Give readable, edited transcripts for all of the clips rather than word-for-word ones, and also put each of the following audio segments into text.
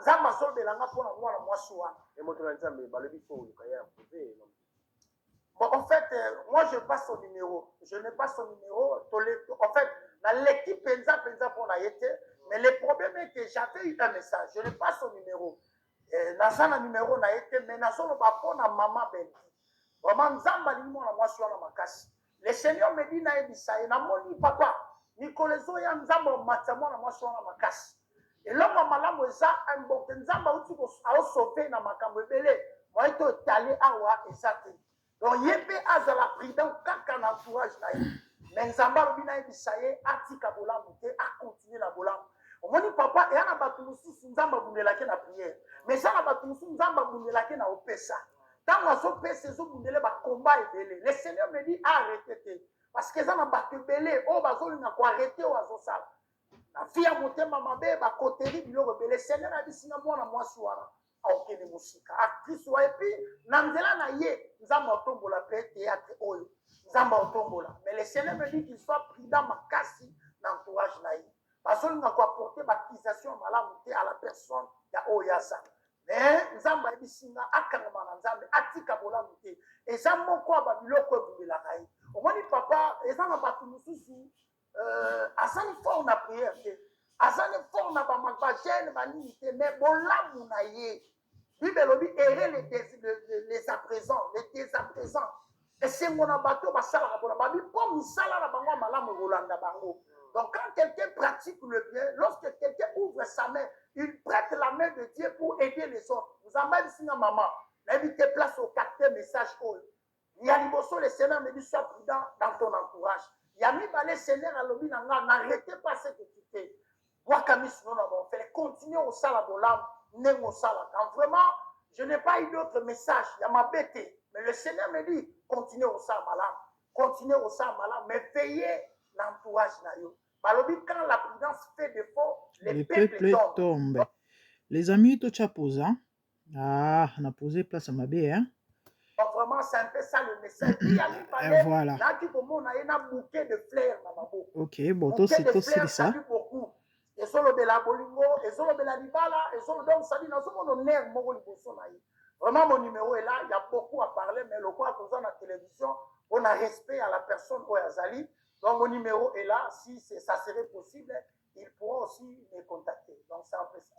Nzamba solobelanga mpona mwana mwasi wana. Bon, en fait, moi je passe son numéro. Je n'ai pas son numéro. En fait, dans l'équipe Penza pour la été, mais le problème est que j'avais eu un message. Je n'ai pas son numéro. Dans un numéro na été, mais dans son numéro na maman Belgi. Vraiment, Nzamba li mwana mwasi wana makasi. Le Seigneur me dit na ebisaye na moni papa. Nikolezo ya Nzamba matsa mwana mwasi wana makasi. Et là, malamu eza mbote Nzamba uti ko sauver na makambo ebele. Moi to talé awa ezate. Donc yebe azala prudent kaka na entourage na ye. Mais Nzamba lobi na ebisaye atika bolamu te a continuer na bolamu. Omoni papa et ana batu mususu Nzamba bundelaki na prière. Mais ça na batu mususu Nzamba bundelaki na opesa. Tant que so pesa so bundele ba combat ebele. Le Seigneur me dit arrêtez. Parce que ça na batu ebele o bazoli na ko arrêter o azosala. La fille a monté ma bébé, à côté de l'eau, le Seigneur a dit si moi na moi soir, ok de musique, actrice et puis namzela na ye, nous avons tombo la paix théâtre oyo, nous avons tombo là. Mais le Seigneur me dit qu'il soit prudent ma casse l'entourage na ye. Parce que nous avons apporté baptisation malamité à la personne ya oyasa. Mais nous avons dit si na akangama na nzambe atika bola muté. Et ça mon quoi ba biloko bu la kai. Au moins papa, et ça na batu mususu azali fort na prière te azali fort na bamagagene banini mais bolamu na ye bible elobi ere les à présent les dès à présent esengo na bato basalaka mpona babi mpo misala na bango malamu ekolanda bango. Donc quand quelqu'un pratique le bien, lorsque quelqu'un ouvre sa main, il prête la main de Dieu pour aider les autres. Vous en avez dit maman, n'invitez place au quartier message oil. Il y a le Seigneur me dit sois prudent dans ton entourage. Yami balé Seigneur à l'objet n'arrêtez pas cette équité. Moi Camille sinon on fait continuer au salabolam, n'est au salat. Quand vraiment je n'ai pas eu d'autre message, il y a ma bête. Mais le Seigneur me dit continuez au salabolam, continuez au salabolam, mais veillez l'entourage nayo. Balobi quand la prudence fait défaut, les peuples tombent. Les amis to chaposa. Ah, on a posé place à ma bête hein. Donc vraiment, c'est un peu ça le message. Et voilà. Là, tu vois, on a un bouquet de fleurs dans ma bouche. Ok, bon, tout c'est ça. Ça dit beaucoup. Et sur le bela bolingo, et sur le bela libala, et sur le donc ça dit, dans ce monde, on est mon vraiment, mon numéro est là. Il y a beaucoup à parler, mais le quoi, quand on a la télévision, on a respect à la personne où Azali. Donc, mon numéro est là. Si ça serait possible, il pourra aussi me contacter. Donc, c'est un peu ça.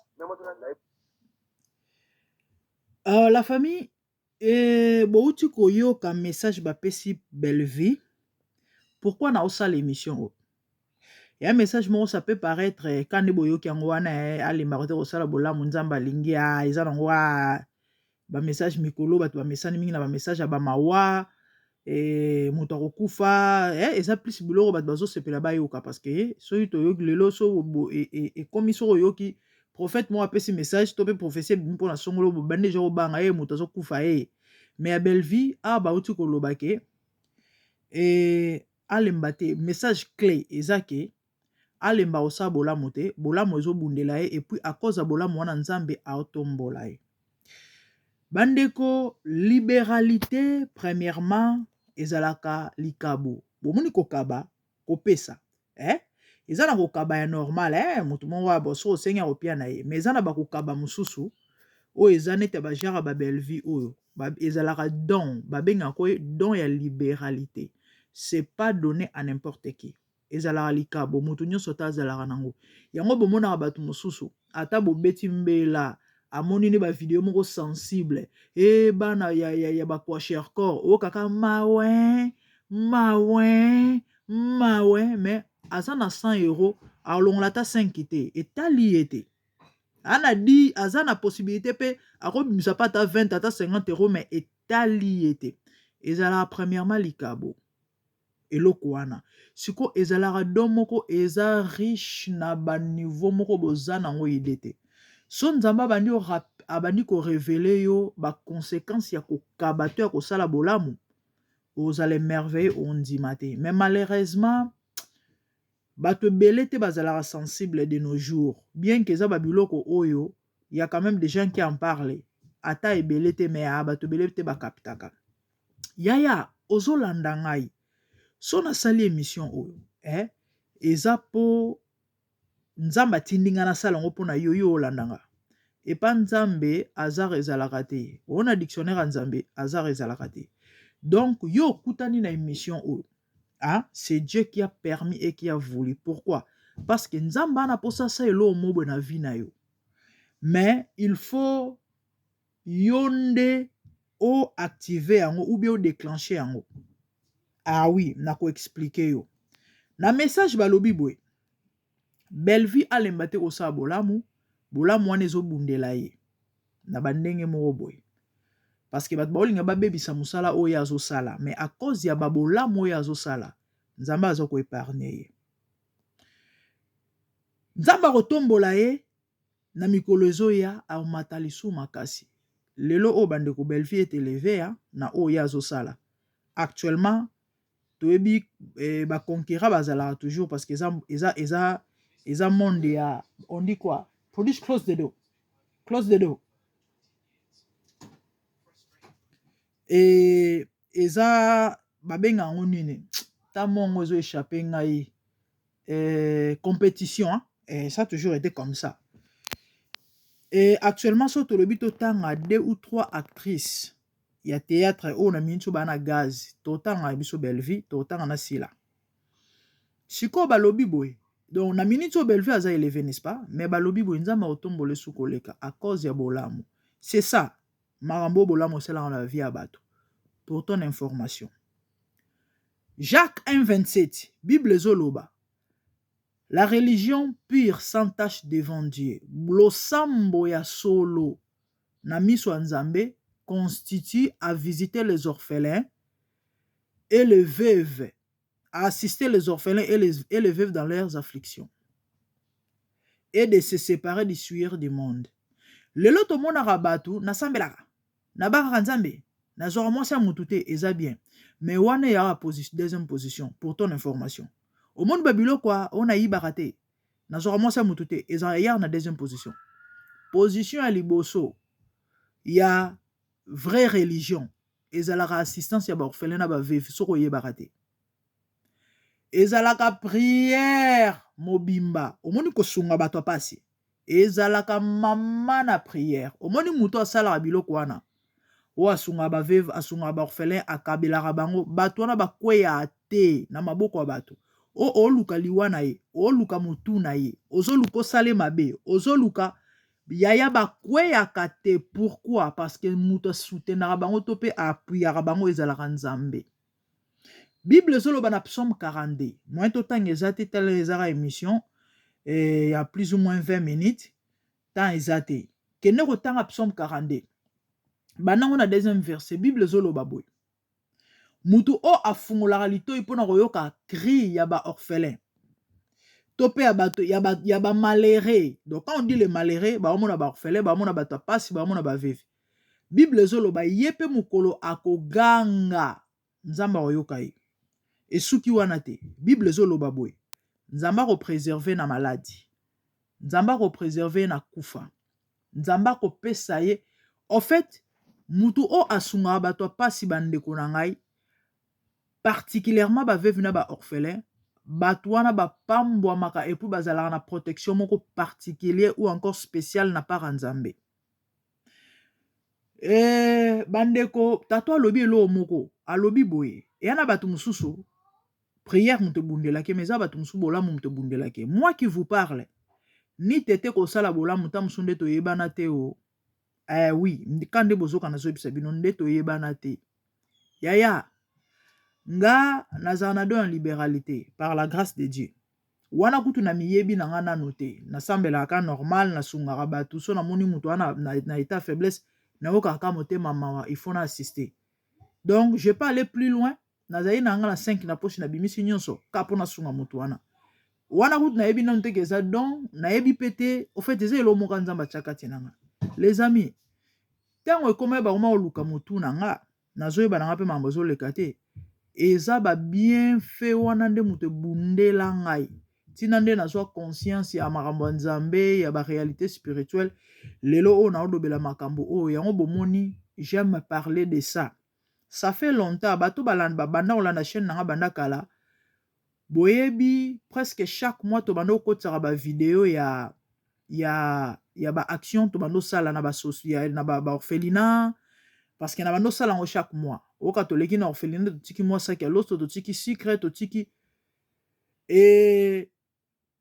La famille. Et bouti koyoka message bapesi belle vie. Pourquoi na osa l'émission? Il y a un message moi ça peut paraître quand boyoki ngwana ali marote osala bola munzamba lingia eza ngwa ba message mikolo ba message mingi na ba message ba mawa et moto kokufa eza plus biloko ba bazo sepela ba yoka parce que so to yoki lelo so et comme so yoki prophète moi apesi message to pe prophétie pour na songolo bande jo banga moto zo kufa mais à belle vie ba uti ko lobake et alembate message clé ezake alemba osa bolamu te bolamu ezo bundela et puis à cause de bolamu wana nzambe aotombola bandeko libéralité premièrement ezalaka likabo bomoni kokaba kopesa ezana kokaba ya normal mutu mo wa boso osenya opia na ye mais ezana bakokaba mususu o ezane te ba jara ba belle vie oyo ezalaka don babenga ko don ya libéralité. C'est pas donné à n'importe qui. Ezalaka likabo mutu nyonso ta azalaka nango yango bomona batu mususu ata bobeti mbela amoni ne ba vidéo moko sensible bana ya ba kwa cher corps o kaka mawe mais azana 100 € alongola ta 5 te etali ete ana di azana possibilité pe akobimisa pa ta 20 ata 50 € mais etali ete ezala premièrement likabo eloko wana siko ezalaka don moko eza riche na ba niveau moko boza nango idete so nzamba abandi ko révéler yo ba conséquences ya kokaba to ya kosala bolamu ozala merveille ondima te mais malheureusement bato belé te bazalaka sensible de nos jours bien que eza ba biloko oyo il y a quand même des gens qui en parlent ata ebelé te mais bato belé te bakapitaka yaya ozolanda ngai so nasali émission oyo eza po nzamba tindinga na sala ngo pona yo olandanga epa nzambe hasard ezalaka te. Ona dictionnaire ya nzambe hasard ezalaka te. Donc yo okutani na émission oyo, hein? C'est Dieu qui a permis et qui a voulu. Pourquoi? Parce que nzambe ana posa sa elo mobwe na vie na yo. Mais il faut yonde o activer yango ou bien o déclencher yango. Ah oui, nako expliquer yo. Na message balobi boy. Belle-vie alemba te kosala bolamu, bolamu wana ezobundela ye. Na bandenge moko boy. Parce que bato baolinga babebisa musala oyo azosala, mais à cause ya babolamu oyo azosala, nzambe azoko épargner ye. Nzambe akotombola ye na mikolo ezoya aomata lisu makasi. Lelo o bandeko belle-vie est élevée na oyo azosala. Actuellement toyebi ba conquérant bazala toujours parce que eza monde ya on dit quoi? Produce close the door. Close the door. Et eza babenga ngo nini? Ta mongo ezo échapper ngai. Compétition, hein? Et ça a toujours été comme ça. Et actuellement, sur le total à 2 ou 3 actrices. Il y a théâtre, on a mis sur bana gaz. Total à biso Belle-vie, total à sila. Siko balobi boy. Donc on a mis sur Belle-vie à élevé, n'est-ce pas? Mais balobi boy nzama otombole sou koleka à cause ya bolamu. C'est ça. Marambo bolamu c'est là on la vie à bateau. Pour ton information. Jacques 1,27. Bible zoloba. La religion pure sans tache devant Dieu, losambo ya solo na miso nzambe constitue à visiter les orphelins et les veuves, à assister les orphelins et les veuves dans leurs afflictions, et de se séparer du sueur du monde. Lelo to mona rabatu na sambelaka, na baka nzambe, na zora mwasa mutute eza bien, mais wane ya deuxième position pour ton information. Au monde babilo quoi, on a ibarate. Nazora mwasa mutute, eza ya na deuxième position. Position à liboso, il y a vraie religion. Ezalaka assistance ya ba orphelin na ba veuve, soko yebarate. Ezalaka prière mobimba. Omoni ko sunga bato pasi. Ezalaka mama na prière. Omoni muto asala biloko wana. O asunga ba veuve, asunga ba orphelin, akabela bango, bato na ba kweya te na maboko ya bato. O luka liwa na ye, o luka mutu na ye, ozo luka sale mabe, ozo luka yaya ba kweya kate. Pourquoi? Parce que muto soutenara bango tope appuyara bango ezalaka nzambe. Bible zoloba na psaume 42. Moi totang ezate tel ezara émission il y a plus ou moins 20 minutes. Tant ezate. Kene ko tanga psaume 42. Banango na deuxième verset Bible zoloba boy. Mutu o afungolaka litoi mpona koyoka cri ya ba orphelin. Tope ya ba malheureux. Donc quand on dit les malheureux, ba omona ba orphelin, ba omona ba tapasi, ba omona ba veuve. Bible zoloba yepe mukolo akoganga nzamba koyoka ye. Et suki wana te. Bible zoloba boy. Nzamba ko préserver na maladie. Nzamba ko préserver na kufa. Nzamba ko pesa ye. En fait, mutu o asunga bato pasi bandeko na ngai. Particulièrement ba veuve na ba orphelin, bato wana ba pambwa maka et puis bazala na protection moko particulier ou encore spécial na part nzambe. Bandeko tato alobi elo moko alobi boye yana bato mususu prière mute bundelake meza bato mususu bolamu mute bundelake. Moi qui vous parle ni tete ko sala bolamu ta musunde to yebana te o. Oui, kande bozoka na zobisa bino nde to yebana te. Yaya nga nazana do en libéralité par la grâce de Dieu. Wana kutu na miyebi na nga nanu te. Nasambelaka normal na sungaka bato so na moni mutu wana na état faiblesse na okaka motema mawa il faut na assister. Donc je peux aller plus loin. Nazali na nga na 5 na poche na bimisi nyonso ka pona sunga mutu wana. Wana kutu na yebi nanu te keza donc na yebi pété au fait eze elo moka nzamba tchakati na nga. Les amis, tango ekoma ba oma oluka mutu na nga nazoyeba na nga pe mambo zoleka te. Eza ba bien fait wana nde mutu bundela ngai. Tina nde nazwa conscience ya makambo nzambe ya ba réalité spirituelle. Lelo o na odobela makambo o yango bomoni j'aime parler de ça. Ça fait longtemps bato balanda banda olanda chaîne na nga banda kala. Boyebi presque chaque mois to banda okotsaka ba vidéo ya ya ba action to bando sala na ba social na ba orphelinat parce que na bando sala ngo chaque mois o katoleki na orphelinat to tiki mois sac ya loso to tiki secret to tiki et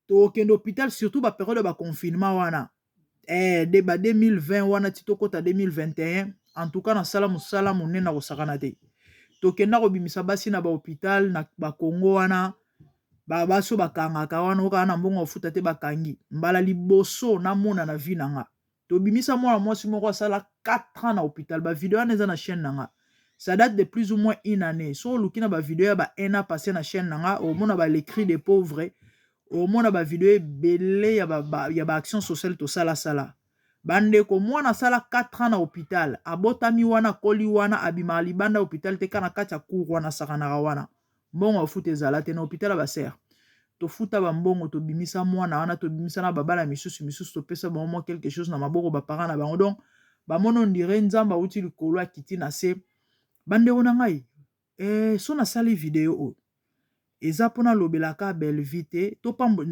to kendo hôpital surtout ba période ba confinement wana de ba 2020 wana tito kota 2021 en tout cas na sala musala monena ko sakana te to kenda ko bimisa basi na ba hôpital na ba Congo wana baso bakangaka wana oka na mbongo ofuta te bakangi mbala liboso na mona na vie nanga to bimisa mwana mwasi moko asala 4 ans na hôpital ba vidéo wana eza na chaîne nanga ça date de plus ou moins une année so luki na ba vidéo ya ba un an passé na chaîne nanga au mona ba l'écrit des pauvres au mona ba vidéo ebele ya ba action sociale to sala bandeko mwana sala 4 ans na hôpital abotami wana koli wana abima libanda hôpital te kana kati ya cour wana sakanaka wana mbongo ofuta ezala te na hôpital baser tofuta bambongo tobimisa mwana wana tobimisa na babala misusu topesa bango quelque chose na maboko baparent na bango donc bamona ondire nzambe auti likolo akiti na se bandeko na ngai so nasali video oyo eza mpona lobelaka Bellevie te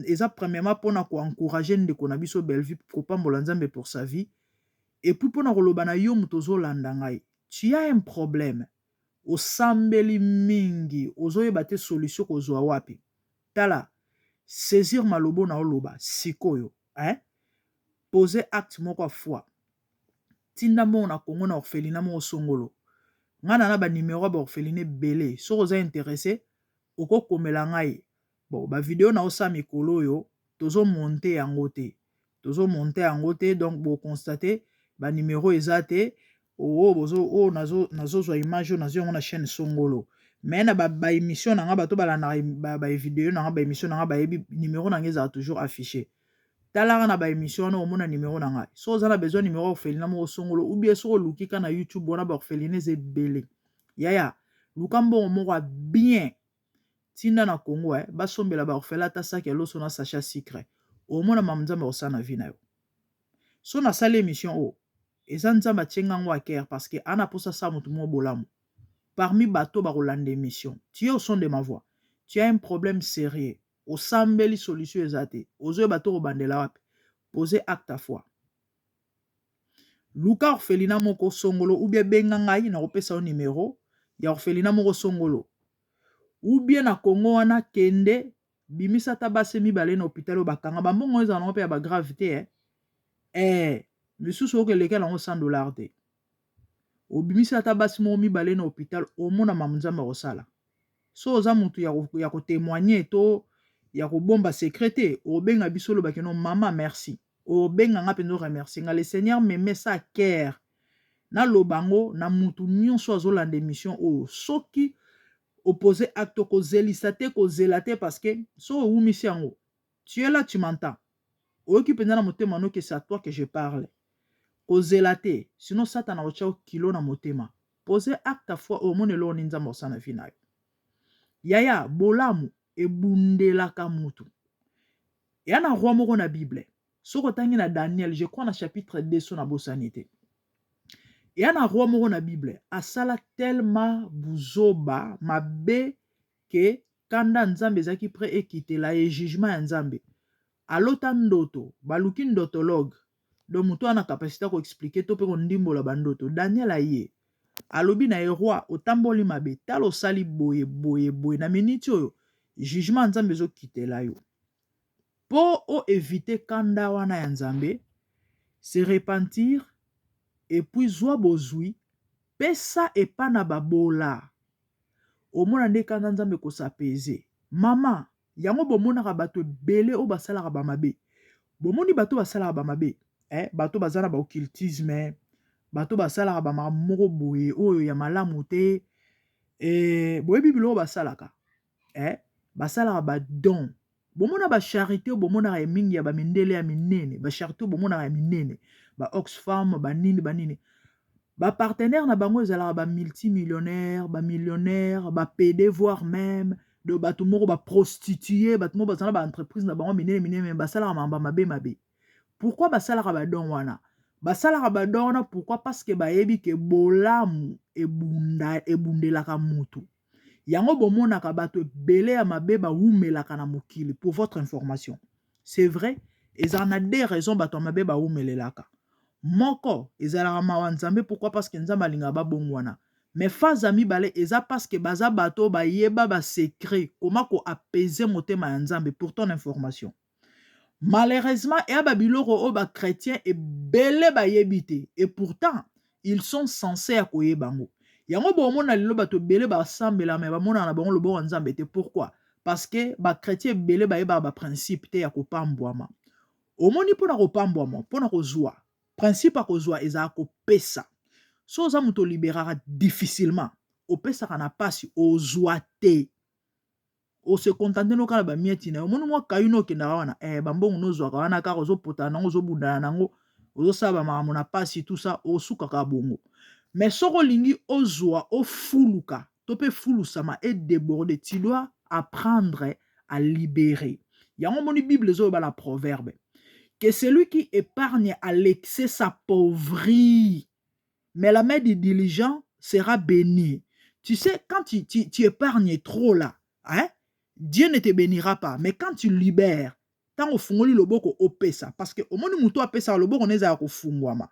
eza premièrement mpona koencourage ndeko na biso Bellevie kopambola nzambe pour sa vie et puis mpona koloba na yo moto ozolanda ngai tu as un problème osambeli mingi ozoyeba te solution kozwa wapi tala saisir malobo na oloba sikoyo poser acte moko foi tinda mo na Congo na orphelinat mo songolo ngana na ba numéro ba orphelinat belé soko za intéressé okokomela ngai bon ba vidéo na osa mikolo yo tozo monter yango te donc bo constater ba numéro ezate nazozwa image nazo na chaîne songolo mais na ba émission na nga bato balanda ba vidéo na nga ba émission na nga ba yebi numéro na nga eza toujours affiché talaka na ba émission na omona numéro na nga so za na besoin numéro orphelinat mo songolo ou bien so lukika na YouTube bona ba orphelinat ebele yaya lukambo moko bien tinda na Congo basombela ba orphelinat ta sac ya loso na sacha secret omona mamnzamba osana vie na yo so na sala émission o eza nzamba tienga ngo aker parce que ana posa sa mutu mo bolamu parmi bato ba rolanda émission tu es au son de ma voix tu as un problème sérieux osambeli solution ezate ozoye bato bandela wapi poser acte à foi luka orphelinat moko songolo ou bien benga ngai na kopesa o numéro ya orphelinat moko songolo ou bien na Congo wana kende bimisa ta base mibale na hôpital o bakanga bambongo eza na pe ya ba gravité misusu okeleka nango $100 te obimisa ta basi mo mibale na hôpital omona mamnzamba kosala so oza mutu ya kotémoigner to ya kobomba secret te obenga biso lobaki no mama merci obenga nga mpenza remercier nga le Seigneur me met ça à cœur na lobango na mutu nyonso azolanda émission oyo soki opposé acte kozelisa te kozela te parce que so owumisi yango tu es là tu m'entends oyoki mpenza na motema no que c'est à toi que je parle kozela te sinon satana otya kilo na motema poser acte à foi omona eloko ni nzambe osala na vi na yo yaya bolamu ebundelaka mutu ya na roi moko na bible soki otangi na Daniel je crois na chapitre 2 so na bosani te ya na roi moko na bible asala tellement buzoba mabe ke kanda nzambe ezaki pre ekitela ye jugement ya nzambe alota ndoto baluki ndotologue donc mutu ana capacité ko expliquer to pe ko ndimbola bandoto Daniel aye alobi na ye roi otamboli mabe tala osali boye na miniti oyo jugement nzambe ezokitela yo po o éviter kanda wana ya nzambe se repentir et puis zwa bozwi pesa epa na babola omona nde kanda nzambe kosapeze mama yango bomonaka bato ebele oyo basalaka bamabe bomoni bato basalaka bamabe bato baza na baoccultisme bato basalaka bamakambo moko boye oyo ya malamu te boyebi biloko basalaka basalaka badon bomona bacharité bomonaka ya mingi ya bamindele ya minene bacharité bomonaka ya minene baoxfam banini bapartenaire na bango ezalaka bamultimillionnaire bamillionnaire bapede voire même de bato moko baprostitue bato moko bazala baentreprise na bango minene basalaka mamba mabe pourquoi basalaka badon wana basalaka badon wana pourquoi parce que bayebi ke bolamu ebundelaka mutu yango bomonaka bato ebele ya mabe bawumelaka na mokili pour votre information c'est vrai eza na des raisons bato mabe ba umelelaka. Moko ezalaka mawa nzambe, pourquoi? Parce que nzambe alinga babongwana. Mais faza mibale eza parce que baza bato ba yeba ba secret comment ko apaiser motema ya nzambe. Pour ton information, malheureusement et babiloko o ba chrétien et belé ba yebite, et pourtant ils sont censés à koyebango. Yango bo mona lelo bato belé ba sambela mais ba mona na bango lobo nzambe te. Pourquoi? Parce que ba chrétien belé ba yeba ba principe te ya kopambwama. Omoni pona kopambwama, pona kozwa principe à kozwa eza kopesa. So za muto libérera difficilement. Opesa kana pasi ozwa te. O se contenter no kala ba mieti na. Omoni mwa kayuno ke na wana bambongo no zwa wana ka ozo pota nango zo bunda nango ozo saba makambo na pasi tout ça osuka ka bongo. Mais soko lingi ozwa ofuluka to pe fulusama et déborder, tu dois apprendre à libérer. Yango moni Bible zo ba la proverbe que celui qui épargne à l'excès s'appauvrit, mais la main du diligent sera bénie. Tu sais, quand tu épargnes trop là, hein, Dieu ne te bénira pas. Mais quand tu libères, tant au fungoli le boko opesa, parce que au moins nous toi pesa le boko neza ko fungwama,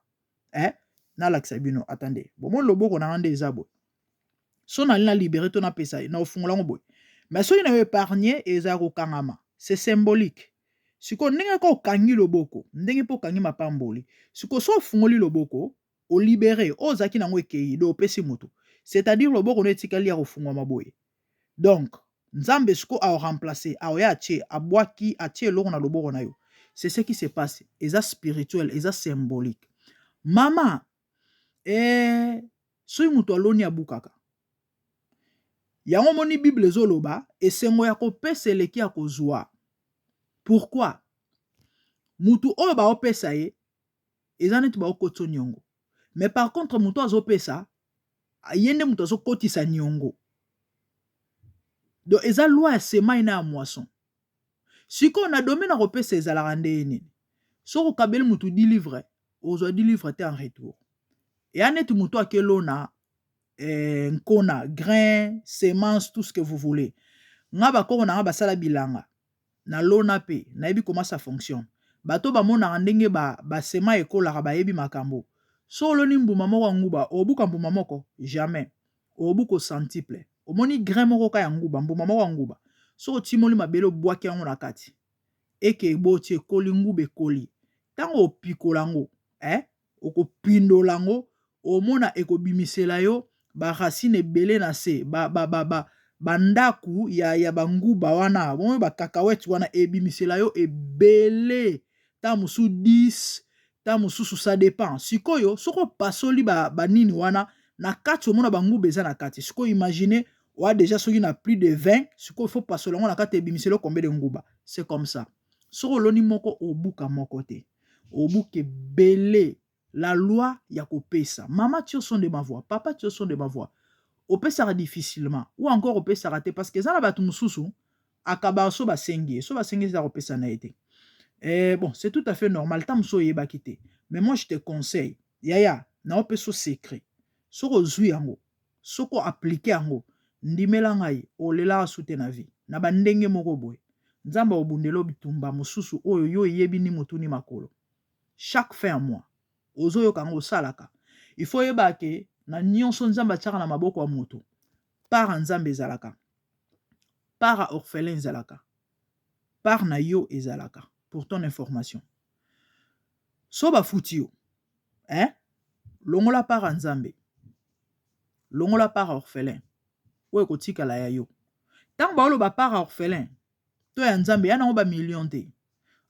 hein, na laksabino attendez, bon mon le boko na ande zabo. So na libérer ton pesa na ofungola ngoboy. Mais so ina épargner eza ko kangama, c'est symbolique. Siko ndenge ko kangi loboko, ndenge po kangi mapamboli. Siko so fungoli loboko, o libéré, o zaki nango ekei do pesi moto. C'est-à-dire loboko no etikali ya kofungwa maboye. Donc, nzambe siko a remplacer, a oya atie, a boaki, atie loko na loboko na yo. C'est ce qui se passe. Eza spirituel, eza symbolique. Mama, so muto aloni abukaka. Yango moni Bible zoloba, esengo ya kopesa eleki ya kozwa. Pourquoi? Mutu oyo ba opesa ye, eza neti ba okotso nyongo. Mais par contre, mutu azo pesa, yende mutu azo kotisa nyongo. Donc, eza loi ya sema ina ya moisson. Siko na domaine na kopesa ezalaka nde nini. Soko kabeli mutu 10 livres, ozwa 10 livres te en retour. Et neti mutu akelona nkona, grain, semence, tout ce que vous voulez. Nga bakoko na nga basala bilanga. Na lona pe, na yebi comment ça fonctionne. Bato ba mona ndenge ba sema ekola ba yebi makambo. So loni mbuma moko nguba, obuka mbuma moko jamais. Obuko centuple. Omoni grain moko ka ya nguba, mbuma moko nguba. So timoli mabelo bwaki yango na kati. Eke boti ekoli ngube ekoli. Tango opikola ngo, okopindola ngo, omona ekobimisela yo ba racine ebele na se, bandaku ya banguba wana, ba cacahuète wana ebimisela yo ebele. Ta musu 10, ta mususu ça dépend. Sikoyo soko pasoli ba nini wana na kati omona banguba eza na kati. Siko imaginer wa déjà soki na plus de 20, siko faut pasola na kati ebimisela combien de nguba. C'est comme ça. Soko loni moko obuka moko te. Obuke belé. La loi ya kopesa. Maman tire son de ma voix, papa tire son de ma voix. Opesa difficilement ou encore opesa raté parce que ça na batu mususu akaba so ba sengi za opesa na été. Bon, c'est tout à fait normal tam so yeba kité. Mais moi je te conseille, yaya, na opeso secret. Soko zui yango, soko appliquer yango, ndimela ngai olela asute na vie. Na bandenge moko boy. Nzamba obundelo bitumba mususu oyo yo yebi ni mutuni makolo. Chaque fin à mois. Ozo kango salaka. Il faut yeba ke na nyonso nzamba tiaka na maboko ya moto. Para nzambe ezalaka. Para orphelin ezalaka. Par na yo ezalaka. Pour ton information. So ba futi yo. Longola para nzambe. Longola para orphelin. Oyo kotika la ya yo. Tant ba olo ba para orphelin. To ya nzambe yana ngo ba million te.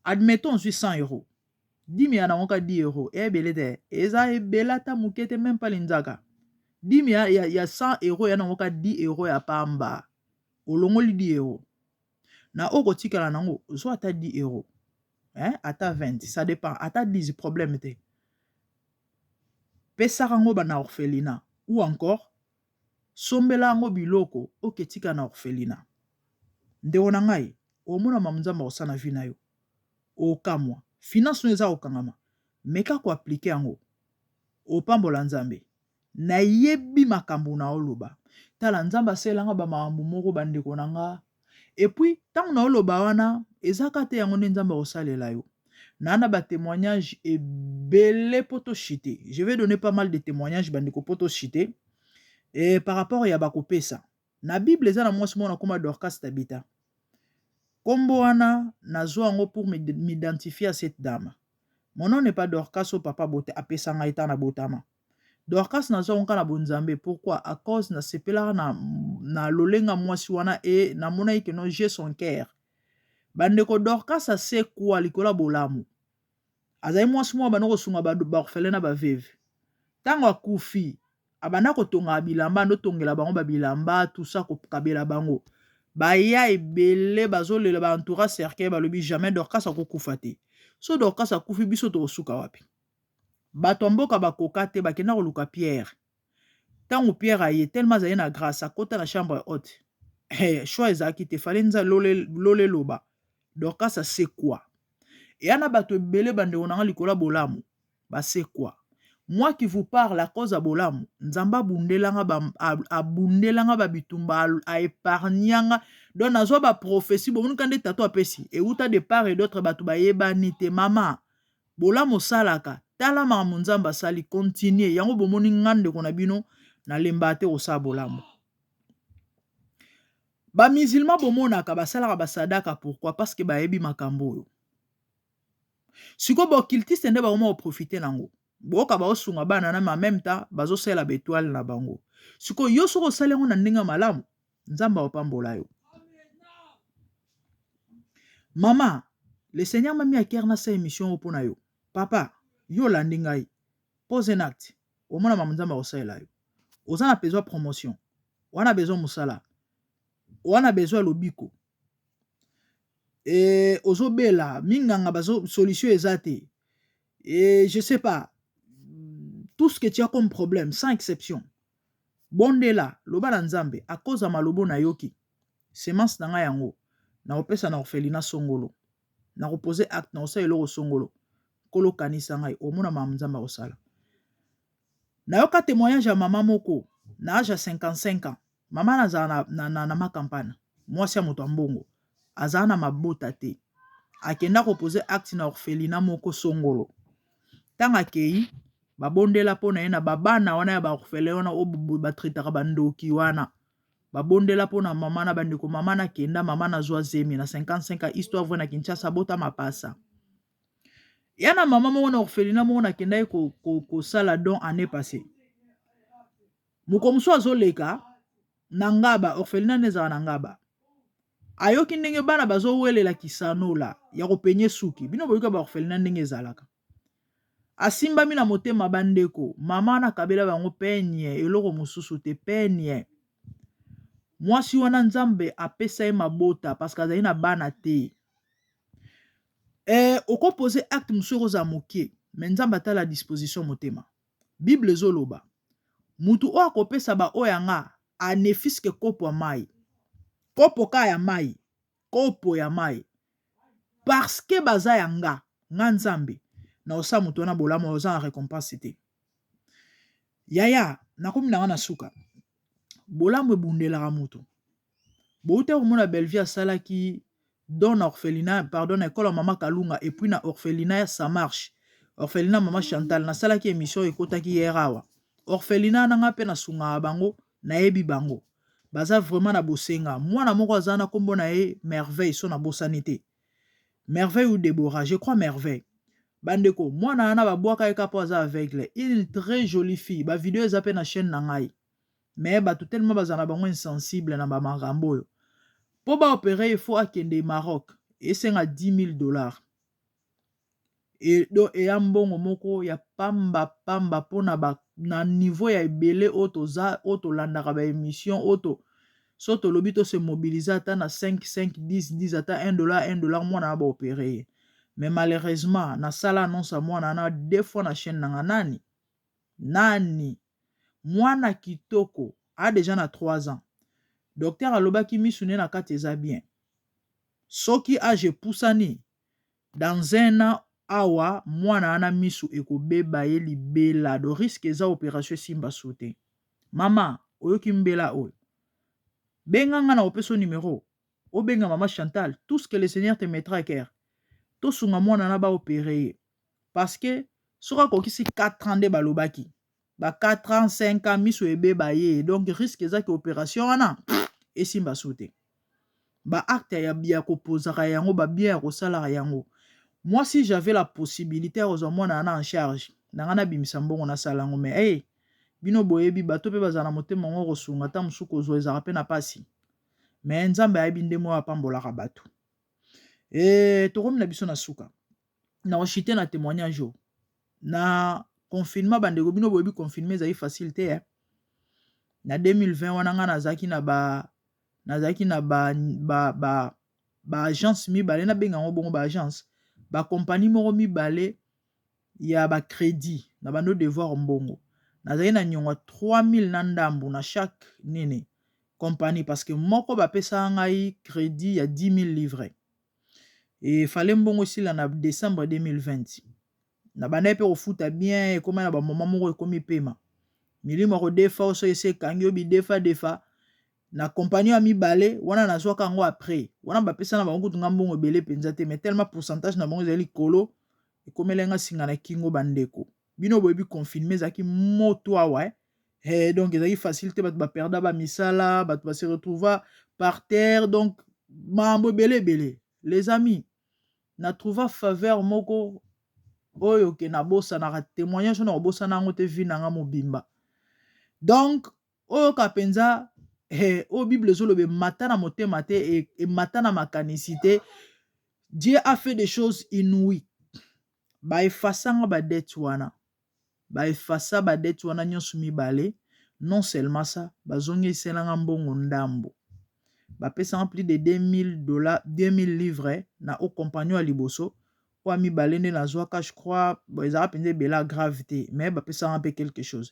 Admettons 100 euros. 10 000 na onka 10 euros. Belete. Eza belata mukete même pas linzaka. 10 000 ya 100 euros ya na onka 10 euros ya pamba. Olongoli 10 euros. Na oko tika la nango. Zo ata 10 euros. Ata 20. Ça dépend. Ata 10 problème te. Pesa rango ba na orphelina. Ou encore. Sombela rango biloko. Oke tika na orphelina. Ndeo na ngai. Omona mamnzamba osana vina yo. Okamwa. Finance no eza okangama. Meka ko appliquer yango. Opambola nzambe. Na yebi makambo na oloba. Tala nzamba selanga ba makambo moko bandeko nanga. Et puis, tant na oloba wana, ezaka te yango nzamba osalela yo. Nana ba témoignage et belé poto chité. Je vais donner pas mal de témoignages bandeko poto chité. Et par rapport à bakopesa. Na Bible eza na mwasi mona koma Dorcas Tabita. Kombo wana nazwa yango pour m'identifier à cette dame. Mon nom n'est pas Dorcas au papa bote apesa ngai ta na botama. Dorcas nazwa onka na bonzambe. Pourquoi? À cause na sepela na lolenga mwasi wana et na mona ike no j'ai son cœur. Bandeko Dorcas ase kwa likola bolamu. Azai mwasi mwa banoko sunga ba orphelin ba veuve. Tango akufi abanda kotonga bilamba ndo tongela bango ba bilamba tout ça ko kabela bango. Baya ebele bazolela ba entourage cercle balobi jamais Dorcas akokufa te. So Dorcas akufi biso to suka wapi. Bato mboka bakoka te bakenda koluka Pierre. Tango Pierre aye tellement zaye na grâce akota na chambre haute. Choix ezaki te fallait nza lole loba. Dorcas c'est quoi? Et ana bato ebele bande onanga likola bolamu. Ba c'est quoi? Moi qui vous parle à cause de bolamu, nzamba bundelanga ba bitumba a épargnanga don nazo ba prophétie bon kande tato apesi et uta de part et d'autre batu ba yebani te mama bolamu salaka tala ma munzamba sali continue yango bomoni ngande kona bino na lembate osa bolamu ba musulman bomonaka basalaka basadaka pourquoi parce que ba yebi makambo yo siko bo kiltiste nde ba oma profiter nango boka ba osunga bana na en même temps bazo sela bétoile na bango siko yo soko salengo na ndinga malamu nzamba opambola yo mama le seigneur m'a mis à cœur na sa émission opona yo papa yo landingai pose un acte au mona nzamba osela yo ozana besoin promotion wana besoin musala wana besoin lobiko et ozobela minganga bazo solution ezate et je sais pas tout ce que tu as comme problème, sans exception. Bondela, loba na nzambe, à cause de malobo na yoki, semence na nga yango, na opesa na orphelina songolo, na reposer acte na osa eloko songolo, kolo kanisa ngai, omona ma nzamba osala. Na yoka témoignage ya mama moko, na âge ya 55 ans, mama na ma campagne, mwasi ya moto mbongo, azana na mabota te, akenda reposer acte na orphelina moko songolo. Tanga kei, babondela pona ena babana wana ya baorphelin wana o batritaka bandoki wana babondela pona mama na bandeko mama na kenda mama na zwa zemi na 55 ans histoire vraie na Kinshasa bota mapasa yana mama moko na orphelina moko na kenda ko sala don année passée mukomso azoleka na ngaba orphelina nezaka na ngaba ayoki ndenge bana bazowelela kisanola ya kopenye suki bino boyoka ba orphelina ndenge ezalaka asimbami na motema bandeko mama na kabela bango penye eloko mosusu te penye mwasi wana nzambe apesa ye mabota parce que azali na bana te oko poser acte mosusu oza mokie me nzambe atala disposition motema bible ezoloba mutu oyo akopesa ba oyo yanga anefiske kopo ya mai kopo ka ya mai kopo ya mai parce que baza yanga nga nzambe na osa mutu wana bolamu oza na récompense te yaya nakomi nanga na suka bolamu ebundelaka mutu bouta komona Bellevue asalaki don na orphelinat pardon na école mama Kalunga et puis na orphelinat ça marche orphelinat mama Chantal nasalaki émission ekotaki yerawa orphelinat nanga pe na sunga bango nayebi bango baza vraiment na bosenga mwana moko aza na kombo na ye merveille so na bosani te merveille ou Déborah je crois merveille bandeko mwana ana babwaka eka po aza aveugle une très jolie fille ba vidéo eza pe na chaîne na ngai mais bato tellement bazana bango insensible na ba makambo oyo po ba opérer il faut akende Maroc esenga $10,000 et do eya mbongo moko ya pamba pona ba na niveau ya ebele otoza otolandaka ba émission oto soto lobi to se mobiliser ata na 5 10 ata $1 mwana ba opérer. Mais malheureusement, na sala annonce à moi na 2 fois na chaîne nanga nani mwana kitoko a déjà na 3 ans. Docteur alobaki misune na kati eza bien. Soki age pusani dans un an awa mwana ana misu ekobeba ye libela do risque eza opération simba sauté. Mama oyoki mbela oyo. Benganga na opeso numéro. Obenga mama Chantal, tout ce que le Seigneur te mettra à cœur. tosunga mwana na baopere ye parce que soki akokisi 4 ans nde balobaki ba 4 ans 5 ans miso ebeba ye donc risque ezaki opération wana esimba su te baacte ya kopozaka yango babien ya kosalaka yango. Moi si j'avais la possibilité ya kozwa mwana na en charge nanga nabimisa mbongo nasala yango mais hey, bino boyebi bato mpe bazala na motema ngo kosunga ata mosu kozwa ezalaka mpe na pasi mais nzambe ayebi nde mo apambolaka bato. Tokomi na biso na suka na koshite na témoignage o na confinement bandeko bino boyebi confinement ezali facile te na 2020 wana nga nazalaki na ba agence mibale nabenga yango bongo ba agence ba compagnie moko mibale ya ba crédit na bando devoir mbongo nazalaki na nyongwa 3000 na ndambu na chaque nini compagnie parce que moko bapesa ngai crédit ya 10 000 livres et fallait mbongo sila na décembre 2020 na banda pe kofuta bien ekoma na ba moment moko ekomi pema milimo ko defa oso ese kangi obi defa na compagnie ya mibale wana nazwaka yango après wana bapesa na bango kutunga mbongo ebele penza te mais tellement pourcentage na bango ezali kolo ekomelenga singa na kingo bandeko bino boyebi confinement ezalaki moto awa donc ezalaki facile te bato baperda bamisala bato base retrouva par terre donc mambo ebele les amis na trouva faveur moko oyo ke nabosanaka témoignage na kobosana yango te vi nanga mobimba donc oyo kapenza oyo bible ezoloba emata na motema te emata na makanisi te. Dieu a fait des choses inouïes baefasanga badete wana baefasa badete wana nyonso mibale non seulement ça bazongiselanga mbongo ndambo bapesanga plus de $2000 2000 livres na o compagnon ya liboso oyo mibale nde nazwaka je crois ezalaka mpenza ebela grave te mais bapesanga mpe quelque chose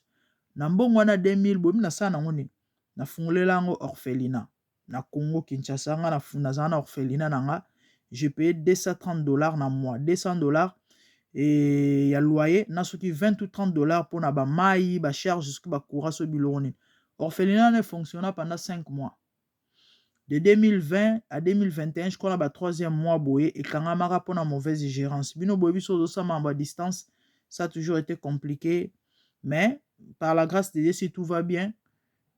na mbongo wana 2000 boyebi nasala nango nini nafungolela yango orphelinat na Congo Kinshasa nga nazala na orphelinat nanga je payé $230 na mois $200 et ya loyer na soki $20 ou $30 pour na ba mai ba charge soki ba courant so biloko nini orphelinat ne fonctionna pendant 5 mois de 2020 à 2021 je crois na ba 3e mois boye ekangamaka pour na mauvaise gérance bino boye biso ozosama ba distance ça a toujours été compliqué mais par la grâce de Dieu si tout va bien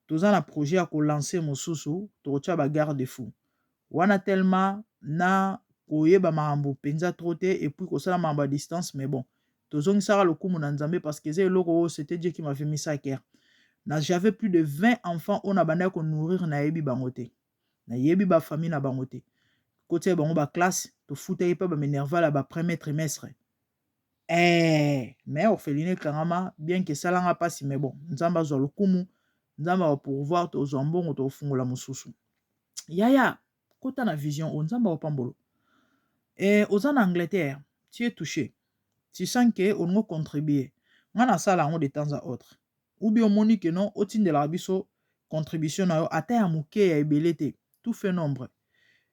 toza na projet ya kolancer mosusu tokotia ba garde fou wana tellement na koyeba makambo penza trop te et puis kosala makambo à distance mais bon tozongisaka lokumu na nzambe parce que eloko c'était Dieu qui m'avait mis ça à cœur j'avais plus de 20 enfants on a bandaki ko nourrir na yebi bango te na yebi ba famille na bango te kotia bango ba classe to futaki pa ba minerval à ba premier trimestre mais orphelinat kangama bien que salanga pasi mais bon nzamba zo lokumu nzamba va pouvoir tozwa mbongo tofungola mosusu yaya kota na vision o nzamba opambolo oza na Angleterre tu es touché tu sens que on contribuer nga na sala yango de temps à autre ou bien omoni que non otindela biso contribution na yo ata ya moke ya ebele te tout fait nombre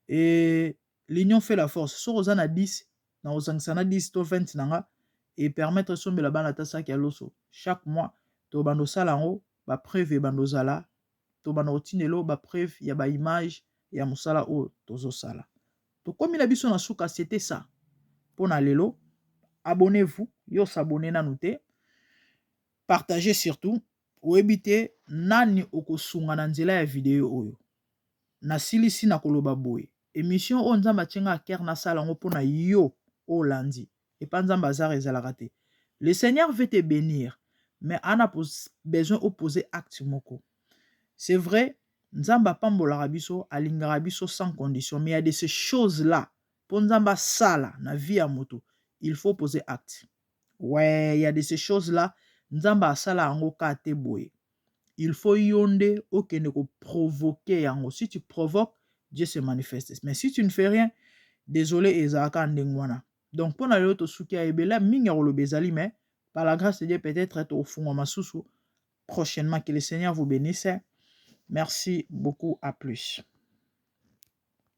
et l'union fait la force so oza na 10 na ozangisa na 10 to 20 nanga et permettre sombela bana ta saki ya loso chaque mois to bando sala yango ba preuve bando zala to bando otindelo ba preuve ya ba image ya musala o tozo sala to komi na biso na suka c'était ça pona lelo abonnez-vous yo s'abonner na nouté partagez surtout oebite nani okosunga na nzela ya video oyo na silisi na koloba boye émission o nzamba tienga cœur na sala ngo pona yo olandi et pas nzamba azar ezalaka te. Le Seigneur veut te bénir mais on a besoin de poser acte moko c'est vrai nzamba pambolaka biso alingaka biso sans condition mais il y a de ces choses là pour nzamba sala na vie ya moto il faut poser acte. Ouais, il y a de ces choses là nzamba asala yango kate boye il faut yonde okende ko provoquer yango si tu provoques Dieu se manifeste mais si tu ne fais rien désolé ezalaka ndengwana donc pona lelo to suki ya ebela mingi koloba ezali mais par la grâce de Dieu peut-être to fungwa masusu prochainement que le Seigneur vous bénisse. Merci beaucoup, à plus.